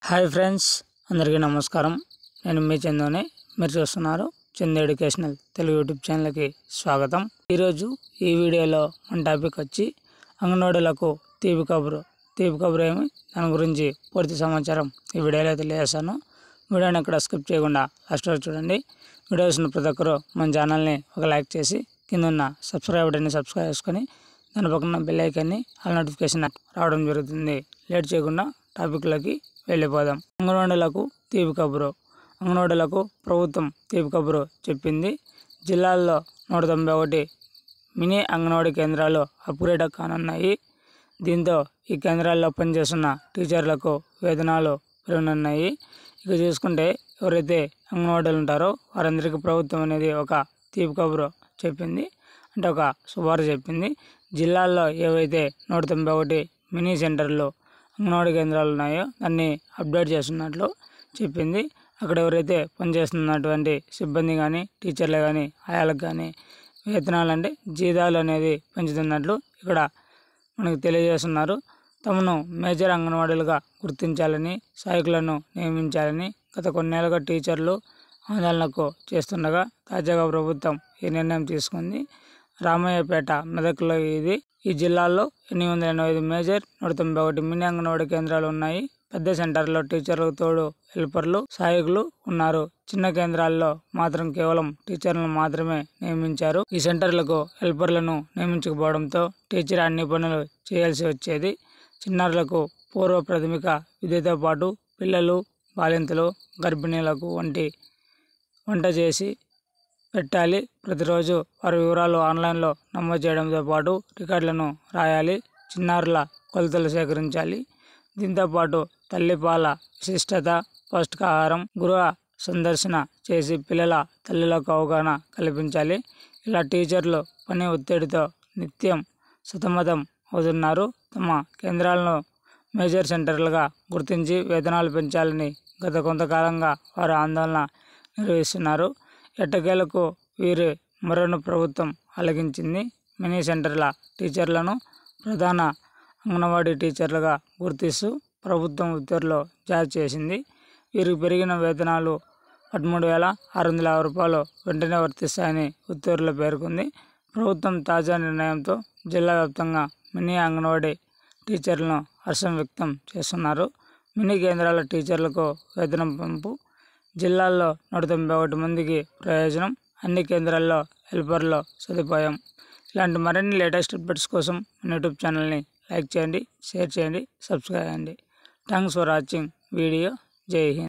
Hi friends, అందరికీ నమస్కారం. నేను మీ చందుని. మీరు చూస్తున్నారు చందు ఎడ్యుకేషనల్ తెలుగు యూట్యూబ్ ఛానల్కి స్వాగతం. ఈరోజు ఈ వీడియోలో మన టాపిక్ వచ్చి అంగన్వాడీలకు తీపి కబురు ఏమి, దాని గురించి పూర్తి సమాచారం ఈ వీడియోలో తెలియజేస్తాను. వీడియోని ఎక్కడ స్కిప్ చేయకుండా లాస్ట్ వరకు చూడండి. వీడియో చూసిన ప్రతి ఒక్కరు మన ఛానల్ని ఒక లైక్ చేసి కింద ఉన్న సబ్స్క్రైబ్ బటన్ని సబ్స్క్రైబ్ చేసుకొని దాని పక్కన బెల్ ఐకాన్ని ఆల్ నోటిఫికేషన్ రావడం జరుగుతుంది. లేట్ చేయకుండా టాపిక్లోకి వెళ్ళిపోదాం. అంగన్వాడీలకు తీపి కబురు. అంగన్వాడీలకు ప్రభుత్వం తీపి కబురు చెప్పింది. జిల్లాల్లో 191 మినీ అంగన్వాడీ కేంద్రాలు అప్గ్రేడ్ కానున్నాయి. దీంతో ఈ కేంద్రాల్లో పనిచేస్తున్న టీచర్లకు వేతనాలు పెరగనున్నాయి. ఇక చూసుకుంటే ఎవరైతే అంగన్వాడీలు ఉంటారో వారందరికీ ప్రభుత్వం అనేది ఒక తీపి కబురు చెప్పింది, అంటే ఒక శుభార్త చెప్పింది. జిల్లాల్లో ఏవైతే 191 మినీ సెంటర్లు అంగన్వాడీ కేంద్రాలు ఉన్నాయో దాన్ని అప్డేట్ చేస్తున్నట్లు చెప్పింది. అక్కడ ఎవరైతే పనిచేస్తున్నటువంటి సిబ్బంది కానీ టీచర్లు కానీ ఆయాలకు కానీ వేతనాలు అంటే జీతాలు అనేది పెంచుతున్నట్లు ఇక్కడ మనకు తెలియజేస్తున్నారు. తమను మేజర్ అంగన్వాడీలుగా గుర్తించాలని, సహాయకులను నియమించాలని గత కొన్నేళ్ళుగా టీచర్లు ఆందోళనకు చేస్తుండగా తాజాగా ప్రభుత్వం ఈ నిర్ణయం తీసుకుంది. రామయ్యపేట, మెదక్లో ఈ జిల్లాల్లో 885 మేజర్, 191 మినీ అంగన్వాడీ కేంద్రాలు ఉన్నాయి. పెద్ద సెంటర్లో టీచర్లకు తోడు హెల్పర్లు, సహాయకులు ఉన్నారు. చిన్న కేంద్రాల్లో మాత్రం కేవలం టీచర్లను మాత్రమే నియమించారు. ఈ సెంటర్లకు హెల్పర్లను నియమించకపోవడంతో టీచర్ అన్ని పనులు చేయాల్సి వచ్చేది. చిన్నారులకు పూర్వ ప్రాథమిక విద్యతో పాటు పిల్లలు, బాలింతలు, గర్భిణీలకు వంట చేసి పెట్టాలి. ప్రతిరోజు వారి వివరాలు ఆన్లైన్లో నమోదు చేయడంతో పాటు రికార్డులను రాయాలి. చిన్నారుల కొలతలు సేకరించాలి. దీంతోపాటు తల్లిపాల విశిష్టత, పౌష్టికాహారం, గృహ సందర్శన చేసి పిల్లల తల్లులకు అవగాహన కల్పించాలి. ఇలా టీచర్లు పని ఒత్తిడితో నిత్యం సతమతం అవుతున్నారు. తమ కేంద్రాలను మేజర్ సెంటర్లుగా గుర్తించి వేతనాలు పెంచాలని గత కొంతకాలంగా వారు ఆందోళన నిర్వహిస్తున్నారు. ఎట్టకేలకు వీరి మొరను ప్రభుత్వం ఆలకించింది. మినీ సెంటర్ల టీచర్లను ప్రధాన అంగన్వాడీ టీచర్లుగా గుర్తిస్తూ ప్రభుత్వం ఉత్తర్వులు జారీ చేసింది. వీరికి పెరిగిన వేతనాలు 13,650 రూపాయలు వెంటనే వర్తిస్తాయని ఉత్తర్వుల్లో పేర్కొంది. ప్రభుత్వం తాజా నిర్ణయంతో జిల్లా వ్యాప్తంగా మినీ అంగన్వాడీ టీచర్లను హర్షం వ్యక్తం చేస్తున్నారు. మినీ కేంద్రాల టీచర్లకు వేతనం పెంపు. జిల్లాల్లో 191 మందికి ప్రయోజనం. అన్ని కేంద్రాల్లో హెల్పర్ల సదుపాయం. ఇలాంటి మరిన్ని లేటెస్ట్ అప్డేట్స్ కోసం మన యూట్యూబ్ ఛానల్ని లైక్ చేయండి, షేర్ చేయండి, సబ్స్క్రైబ్ చేయండి. Thanks for watching video. జై హింద్.